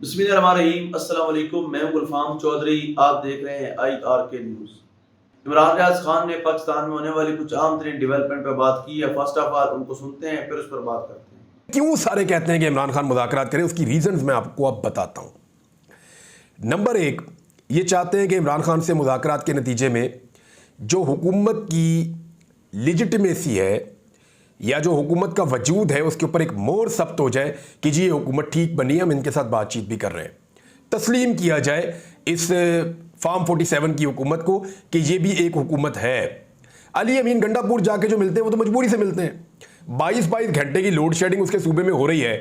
बिस्मिल्लाहिर्रहमानिर्रहीम। अस्सलाम वालेकुम। मैं हूं गुलफाम चौधरी। आप देख रहे हैं IRK न्यूज़। इमरान रियाज खान ने पाकिस्तान में होने वाली कुछ अहम तरीन डेवलपमेंट पर बात की है। फर्स्ट ऑफ ऑल उनको सुनते हैं, फिर उस पर बात करते हैं। क्यों सारे कहते हैं कि इमरान खान मुज़ाकरात करें, उसकी रीजंस मैं आपको अब बताता हूं। नंबर एक, ये चाहते हैं कि इमरान खान से मुज़ाकरात के नतीजे में जो हुकूमत की लिजिटिमेसी है या जो हुकूमत का वजूद है उसके ऊपर एक मोहर सब्त हो जाए कि जी ये हुकूमत ठीक बनी है, हम इनके साथ बातचीत भी कर रहे हैं। तस्लीम किया जाए इस फार्म 47 की हुकूमत को कि ये भी एक हुकूमत है। अली अमीन गंडापुर जाके जो मिलते हैं वो तो मजबूरी से मिलते हैं। 22-22 घंटे की लोड शेडिंग उसके सूबे में हो रही है।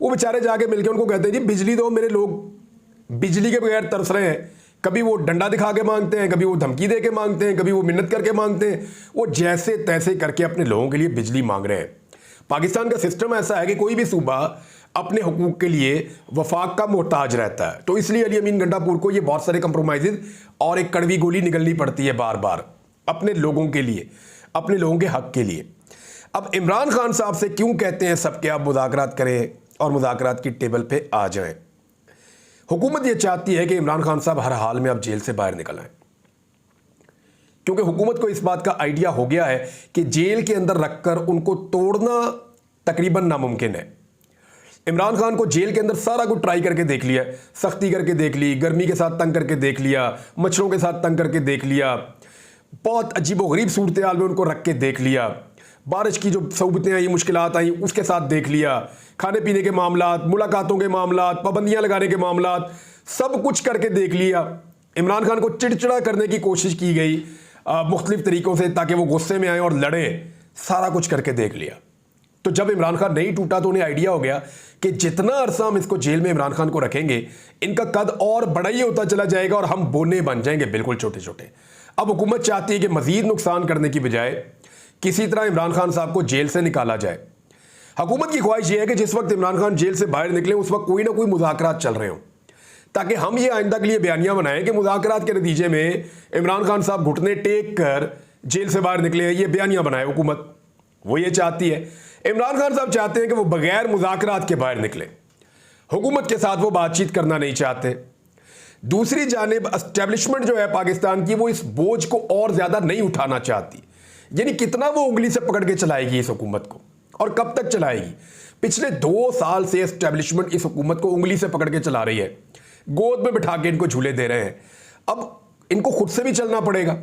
वो बेचारे जाके मिलके उनको कहते हैं जी बिजली दो, मेरे लोग बिजली के बगैर तरस रहे हैं। कभी वो डंडा दिखा के मांगते हैं, कभी वो धमकी दे के मांगते हैं, कभी वो मिन्नत करके मांगते हैं। वो जैसे तैसे करके अपने लोगों के लिए बिजली मांग रहे हैं। पाकिस्तान का सिस्टम ऐसा है कि कोई भी सूबा अपने हुकूक के लिए वफाक का मोहताज रहता है, तो इसलिए अली अमीन गंडापुर को ये बहुत सारे कंप्रोमाइजेज और एक कड़वी गोली निगलनी पड़ती है बार बार अपने लोगों के लिए, अपने लोगों के हक के लिए। अब इमरान खान साहब से क्यों कहते हैं सब कि आप मुज़ाकरात करें और मुज़ाकरात की टेबल पे आ जाएं? हुकूमत ये चाहती है कि इमरान खान साहब हर हाल में अब जेल से बाहर निकल आए, क्योंकि हुकूमत को इस बात का आइडिया हो गया है कि जेल के अंदर रखकर उनको तोड़ना तकरीबन नामुमकिन है। इमरान खान को जेल के अंदर सारा कुछ ट्राई करके देख लिया, सख्ती करके देख ली, गर्मी के साथ तंग करके देख लिया, मच्छरों के साथ तंग करके देख लिया, बहुत अजीबोगरीब सूरत हाल में उनको रख के देख लिया, बारिश की जो सहूलतें आई, मुश्किलात आई, उसके साथ देख लिया, खाने पीने के मामलात, मुलाकातों के मामलात, पाबंदियां लगाने के मामलात, सब कुछ करके देख लिया। इमरान खान को चिड़चिड़ा करने की कोशिश की गई मुख्तलिफ तरीकों से ताकि वो गुस्से में आए और लड़े, सारा कुछ करके देख लिया। तो जब इमरान खान नहीं टूटा तो उन्हें आइडिया हो गया कि जितना अरसा हम इसको जेल में इमरान खान को रखेंगे इनका कद और बड़ा ही होता चला जाएगा और हम बोने बन जाएंगे बिल्कुल छोटे छोटे। अब हुकूमत चाहती है कि मजीद नुकसान करने की बजाय किसी तरह इमरान खान साहब को जेल से निकाला जाए। हुकूमत की ख्वाहिश यह है कि जिस वक्त इमरान खान जेल से बाहर निकले उस वक्त कोई ना कोई मुज़ाकरात चल रहे हों, ताकि हम ये आइंदा के लिए बयानियां बनाएं कि मुज़ाकरात के नतीजे में इमरान खान साहब घुटने टेक कर जेल से बाहर निकले। ये बयानियां बनाए हुकूमत, वो ये चाहती है। इमरान खान साहब चाहते हैं कि वो बगैर मुज़ाकरात के बाहर निकले, हुकूमत के साथ वो बातचीत करना नहीं चाहते। दूसरी जानिब एस्टेब्लिशमेंट जो है पाकिस्तान की, वो इस बोझ को और ज्यादा नहीं उठाना चाहती। यानी कितना वो उंगली से पकड़ के चलाएगी इस हुकूमत को और कब तक चलाएगी? पिछले 2 साल से एस्टेब्लिशमेंट इस हुकूमत को उंगली से पकड़ के चला रही है, गोद में बिठा के इनको झूले दे रहे हैं। अब इनको खुद से भी चलना पड़ेगा।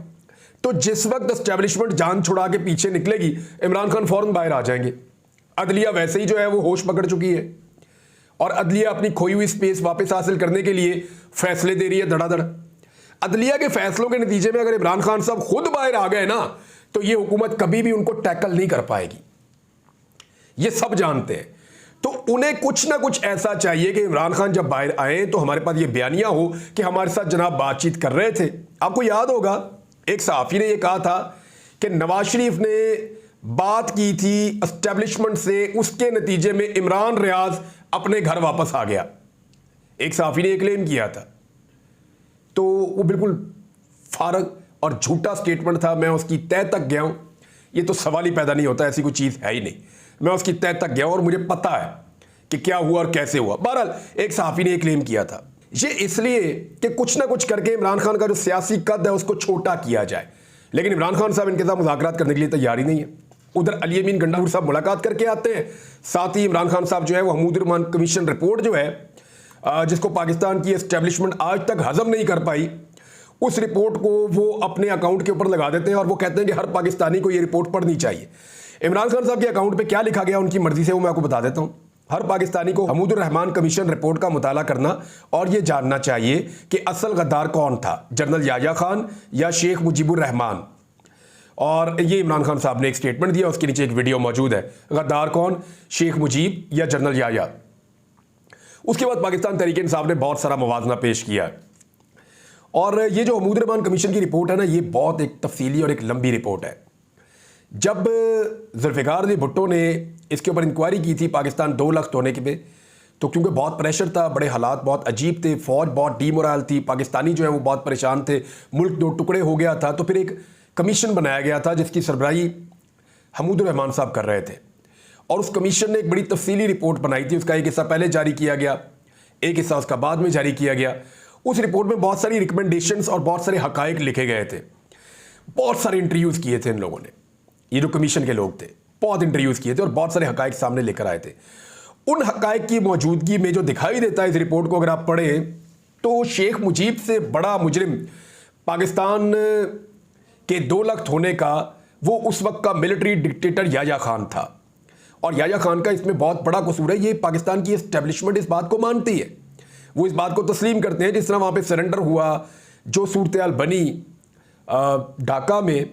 तो जिस वक्त एस्टेब्लिशमेंट जान छुड़ा के पीछे निकलेगी, इमरान खान फौरन बाहर आ जाएंगे। अदलिया वैसे ही जो है वो होश पकड़ चुकी है और अदलिया अपनी खोई हुई स्पेस वापस हासिल करने के लिए फैसले दे रही है धड़ाधड़। अदलिया के फैसलों के नतीजे में अगर इमरान खान साहब खुद बाहर आ गए ना, तो ये हुकूमत कभी भी उनको टैकल नहीं कर पाएगी, ये सब जानते हैं। तो उन्हें कुछ ना कुछ ऐसा चाहिए कि इमरान खान जब बाहर आए तो हमारे पास ये बयानिया हो कि हमारे साथ जनाब बातचीत कर रहे थे। आपको याद होगा एक सहाफी ने यह कहा था कि नवाज शरीफ ने बात की थी एस्टेब्लिशमेंट से, उसके नतीजे में इमरान रियाज अपने घर वापस आ गया। एक सहाफी ने यह क्लेम किया था, तो वो बिल्कुल फारग और झूठा स्टेटमेंट था। मैं उसकी तह तक गया हूं, ये तो सवाल ही पैदा नहीं होता, ऐसी कोई चीज है ही नहीं। मैं उसकी तह तक गया और मुझे पता है कि क्या हुआ और कैसे हुआ। बहरहाल एक सहाफी ने यह क्लेम किया था, ये इसलिए कि कुछ ना कुछ करके इमरान खान का जो सियासी कद है उसको छोटा किया जाए। लेकिन इमरान खान साहब इनके साथ मुज़ाकरात करने के लिए तैयार ही नहीं है। उधर अली अमीन गंडापुर साहब मुलाकात करके आते हैं, साथ ही इमरान खान साहब जो है वो महमूद रहमान कमीशन रिपोर्ट जो है जिसको पाकिस्तान की एस्टेब्लिशमेंट आज तक हजम नहीं कर पाई, उस रिपोर्ट को वो अपने अकाउंट के ऊपर लगा देते हैं और वो कहते हैं कि हर पाकिस्तानी को ये रिपोर्ट पढ़नी चाहिए। इमरान खान साहब के अकाउंट पे क्या लिखा गया उनकी मर्जी से, वो मैं आपको बता देता हूं। हर पाकिस्तानी को महमूद रहमान कमीशन रिपोर्ट का मुताला करना और ये जानना चाहिए कि असल गद्दार कौन था, जनरल याया खान या शेख मुजीबुर रहमान। और ये इमरान खान साहब ने एक स्टेटमेंट दिया, उसके नीचे एक वीडियो मौजूद है, गद्दार कौन, शेख मुजीब या जनरल याया। उसके बाद पाकिस्तान तहरीक इंसाफ ने बहुत सारा मवाजना पेश किया। और ये जो महमूद रहमान कमीशन की रिपोर्ट है ना, ये बहुत एक तफसीली और एक लंबी रिपोर्ट है। जब जुल्फ़िकार अली भुट्टो ने इसके ऊपर इंक्वायरी की थी पाकिस्तान 2 लाख होने के पे, तो क्योंकि बहुत प्रेशर था, बड़े हालात बहुत अजीब थे, फौज बहुत डीमोरल थी, पाकिस्तानी जो है वो बहुत परेशान थे, मुल्क 2 टुकड़े हो गया था, तो फिर एक कमीशन बनाया गया था जिसकी सरबराही महमूद रहमान साहब कर रहे थे। और उस कमीशन ने एक बड़ी तफसीली रिपोर्ट बनाई थी, उसका एक हिस्सा पहले जारी किया गया, एक हिस्सा उसका बाद में जारी किया गया। उस रिपोर्ट में बहुत सारी रिकमेंडेशंस और बहुत सारे हकायक लिखे गए थे। बहुत सारे इंटरव्यूज़ किए थे इन लोगों ने, ये जो कमीशन के लोग थे, बहुत इंटरव्यूज़ किए थे और बहुत सारे हकायक सामने लेकर आए थे। उन हकायक की मौजूदगी में जो दिखाई देता है इस रिपोर्ट को अगर आप पढ़ें, तो शेख मुजीब से बड़ा मुजरिम पाकिस्तान के 2 लाख होने का वो उस वक्त का मिलिट्री डिक्टेटर याह्या खान था। और याह्या खान का इसमें बहुत बड़ा कसूर है। ये पाकिस्तान की एस्टेब्लिशमेंट इस बात को मानती है, वो इस बात को तस्लीम करते हैं। जिस तरह वहाँ पे सरेंडर हुआ, जो सूरत हाल बनी ढाका में,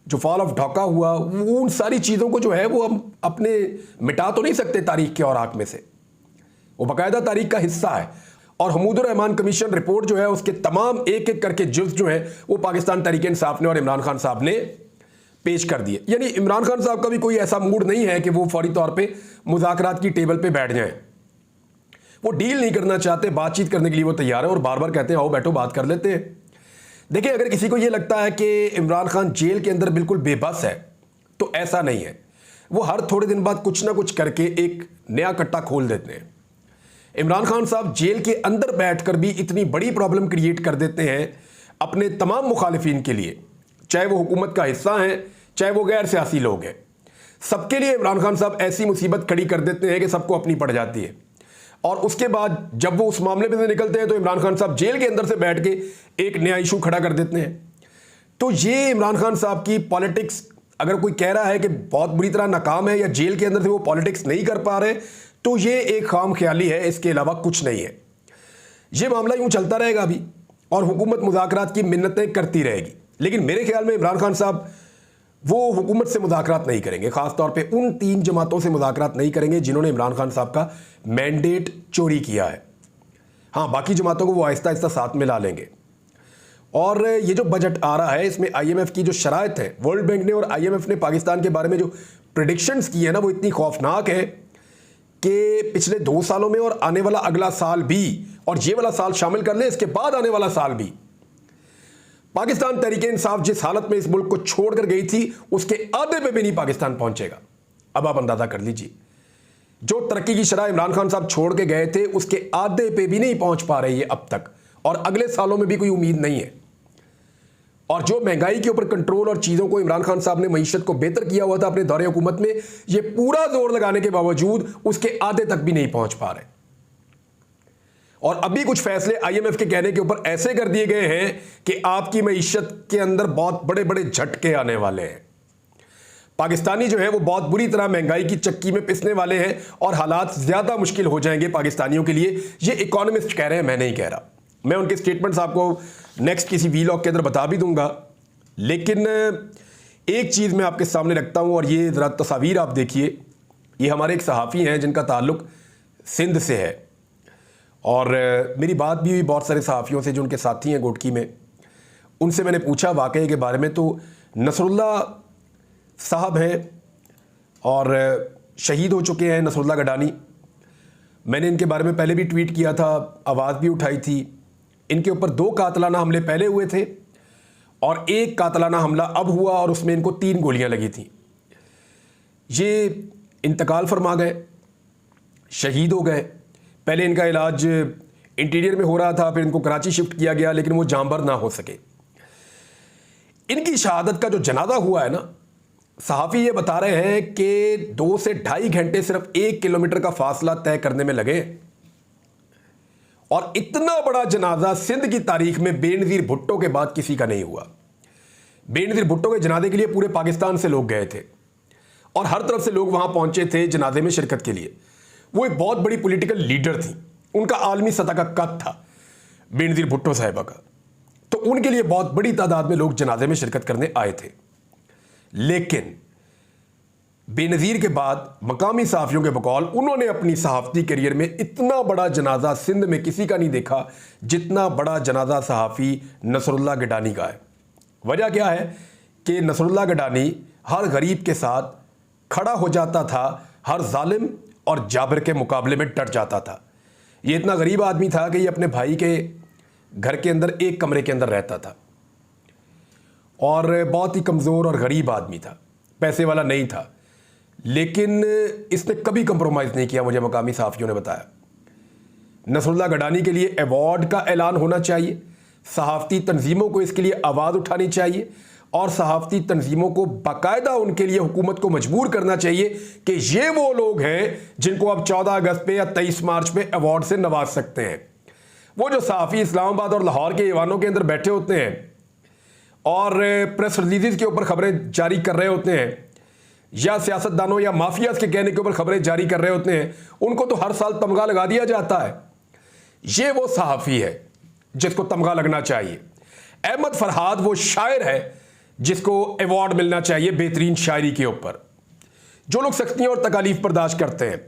जो फॉल ऑफ ढाका हुआ, वो उन सारी चीज़ों को जो है वो हम अपने मिटा तो नहीं सकते तारीख के और आँख में से, वो बाकायदा तारीख का हिस्सा है। और हमूदुर रहमान कमीशन रिपोर्ट जो है उसके तमाम एक एक करके जुज़ जो है वो पाकिस्तान तहरीक इंसाफ ने और इमरान खान साहब ने पेश कर दिए। यानी इमरान खान साहब का भी कोई ऐसा मूड नहीं है कि वो फौरी तौर पे मुज़ाकरात की टेबल पे बैठ जाएं। वो डील नहीं करना चाहते, बातचीत करने के लिए वो तैयार है और बार बार कहते हैं आओ बैठो बात कर लेते हैं। देखिए, अगर किसी को ये लगता है कि इमरान खान जेल के अंदर बिल्कुल बेबस है, तो ऐसा नहीं है। वो हर थोड़े दिन बाद कुछ ना कुछ करके एक नया कट्टा खोल देते हैं। इमरान खान साहब जेल के अंदर बैठकर भी इतनी बड़ी प्रॉब्लम क्रिएट कर देते हैं अपने तमाम मुखालिफिन के लिए, चाहे वो हुकूमत का हिस्सा हैं, चाहे वो गैर सियासी लोग हैं। सबके लिए इमरान खान साहब ऐसी मुसीबत खड़ी कर देते हैं कि सबको अपनी पड़ जाती है। और उसके बाद जब वो उस मामले में से निकलते हैं तो इमरान खान साहब जेल के अंदर से बैठ के एक नया इशू खड़ा कर देते हैं। तो ये इमरान खान साहब की पॉलिटिक्स, अगर कोई कह रहा है कि बहुत बुरी तरह नाकाम है या जेल के अंदर से वो पॉलिटिक्स नहीं कर पा रहे, तो ये एक खाम ख्याली है, इसके अलावा कुछ नहीं है। ये मामला यूं चलता रहेगा अभी और हुकूमत मुज़ाकरात की मिन्नतें करती रहेगी। लेकिन मेरे ख्याल में इमरान खान साहब वो हुकूमत से मुज़ाकरात नहीं करेंगे, ख़ासतौर पे उन 3 जमातों से मुज़ाकरात नहीं करेंगे जिन्होंने इमरान खान साहब का मैंडेट चोरी किया है। हाँ, बाकी जमातों को वो आहिस्ता आहिस्ता साथ में ला लेंगे। और ये जो बजट आ रहा है इसमें IMF की जो शराइत है, वर्ल्ड बैंक ने और IMF ने पाकिस्तान के बारे में जो प्रेडिक्शंस की है ना, वो इतनी खौफनाक है कि पिछले 2 सालों में और आने वाला अगला साल भी, और ये वाला साल शामिल कर ले, इसके बाद आने वाला साल भी, पाकिस्तान तहरीक इंसाफ जिस हालत में इस मुल्क को छोड़कर गई थी उसके आधे पे भी नहीं पाकिस्तान पहुंचेगा। अब आप अंदाजा कर लीजिए, जो तरक्की की शरह इमरान खान साहब छोड़ के गए थे उसके आधे पे भी नहीं पहुंच पा रही है अब तक, और अगले सालों में भी कोई उम्मीद नहीं है। और जो महंगाई के ऊपर कंट्रोल और चीज़ों को इमरान खान साहब ने मईशत को बेहतर किया हुआ था अपने दौरे हुकूमत में, ये पूरा जोर लगाने के बावजूद उसके आधे तक भी नहीं पहुंच पा रहे। और अभी कुछ फैसले IMF के कहने के ऊपर ऐसे कर दिए गए हैं कि आपकी मईशत के अंदर बहुत बड़े बड़े झटके आने वाले हैं। पाकिस्तानी जो है वो बहुत बुरी तरह महंगाई की चक्की में पिसने वाले हैं और हालात ज़्यादा मुश्किल हो जाएंगे पाकिस्तानियों के लिए। ये इकोनॉमिस्ट कह रहे हैं, मैं नहीं कह रहा। मैं उनके स्टेटमेंट्स आपको नेक्स्ट किसी वीलॉग के अंदर बता भी दूंगा। लेकिन एक चीज़ मैं आपके सामने रखता हूँ और ये ज़रा तस्वीर आप देखिए। ये हमारे एक सहाफ़ी हैं जिनका ताल्लुक़ सिंध से है और मेरी बात भी हुई बहुत सारे सहाफ़ियों से जो उनके साथी हैं गोटकी में। उनसे मैंने पूछा वाक़ये के बारे में, तो नसरुल्लाह साहब हैं और शहीद हो चुके हैं, नसरुल्लाह गडानी। मैंने इनके बारे में पहले भी ट्वीट किया था, आवाज़ भी उठाई थी। इनके ऊपर 2 कातलाना हमले पहले हुए थे और 1 कातलाना हमला अब हुआ और उसमें इनको 3 गोलियां लगी थी। ये इंतकाल फरमा गए, शहीद हो गए। पहले इनका इलाज इंटीरियर में हो रहा था, फिर इनको कराची शिफ्ट किया गया, लेकिन वो जांबर ना हो सके। इनकी शहादत का जो जनाजा हुआ है ना, सहाफ़ी ये बता रहे हैं कि 2 से 2.5 घंटे सिर्फ 1 किलोमीटर का फासला तय करने में लगे। और इतना बड़ा जनाजा सिंध की तारीख में बेनज़ीर भुट्टो के बाद किसी का नहीं हुआ। बेनज़ीर भुट्टो के जनाजे के लिए पूरे पाकिस्तान से लोग गए थे और हर तरफ से लोग वहां पहुंचे थे जनाजे में शिरकत के लिए। वो एक बहुत बड़ी पॉलिटिकल लीडर थी, उनका आलमी सतह का कद था बेनज़ीर भुट्टो साहिबा का, तो उनके लिए बहुत बड़ी तादाद में लोग जनाजे में शिरकत करने आए थे। लेकिन बेनज़ीर के बाद मकामी सहाफ़ियों के बकौल उन्होंने अपनी सहाफ़ती करियर में इतना बड़ा जनाजा सिंध में किसी का नहीं देखा जितना बड़ा जनाजा सहाफ़ी नसरुल्लाह गडानी का है। वजह क्या है कि नसरुल्लाह गडानी हर गरीब के साथ खड़ा हो जाता था, हर जालिम और जाबिर के मुकाबले में डट जाता था। ये इतना गरीब आदमी था कि ये अपने भाई के घर के अंदर एक कमरे के अंदर रहता था और बहुत ही कमज़ोर और गरीब आदमी था, पैसे वाला नहीं था, लेकिन इसने कभी कंप्रोमाइज़ नहीं किया। मुझे मकामी सहाफ़ियों ने बताया, नसरुल्लाह गडानी के लिए अवार्ड का ऐलान होना चाहिए। सहाफ़ती तंजीमों को इसके लिए आवाज़ उठानी चाहिए और सहाफ़ती तंजीमों को बाकायदा उनके लिए हुकूमत को मजबूर करना चाहिए कि ये वो लोग हैं जिनको अब 14 अगस्त पे या 23 मार्च पे अवार्ड से नवाज सकते हैं। वो जो सहाफ़ी इस्लामाबाद और लाहौर के ईवानों के अंदर बैठे होते हैं और प्रेस रिलीज़ के ऊपर खबरें जारी कर रहे होते हैं या सियासतदानों या माफियाज के कहने के ऊपर खबरें जारी कर रहे होते हैं, उनको तो हर साल तमगा लगा दिया जाता है। ये वो सहाफ़ी है जिसको तमगा लगना चाहिए। अहमद फरहाद वो शायर है जिसको अवार्ड मिलना चाहिए बेहतरीन शायरी के ऊपर। जो लोग सख्तियां और तकालीफ बर्दाश्त करते हैं,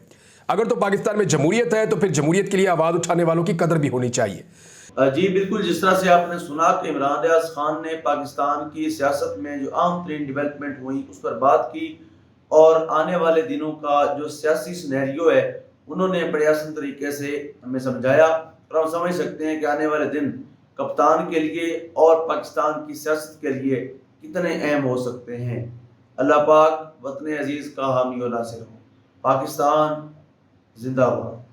अगर तो पाकिस्तान में जमहूरियत है तो फिर जमहूरियत के लिए आवाज़ उठाने वालों की कदर भी होनी चाहिए। जी बिल्कुल, जिस तरह से आपने सुना कि इमरान रियाज खान ने पाकिस्तान की सियासत में जो आम तरीन डेवलपमेंट हुई उस पर बात की और आने वाले दिनों का जो सियासी सिनेरियो है उन्होंने बड़े आसान तरीके से हमें समझाया और हम समझ सकते हैं कि आने वाले दिन कप्तान के लिए और पाकिस्तान की सियासत के लिए कितने अहम हो सकते हैं। अल्लाह पाक वतन अजीज़ का हामी और नासिर हो। पाकिस्तान जिंदाबाद।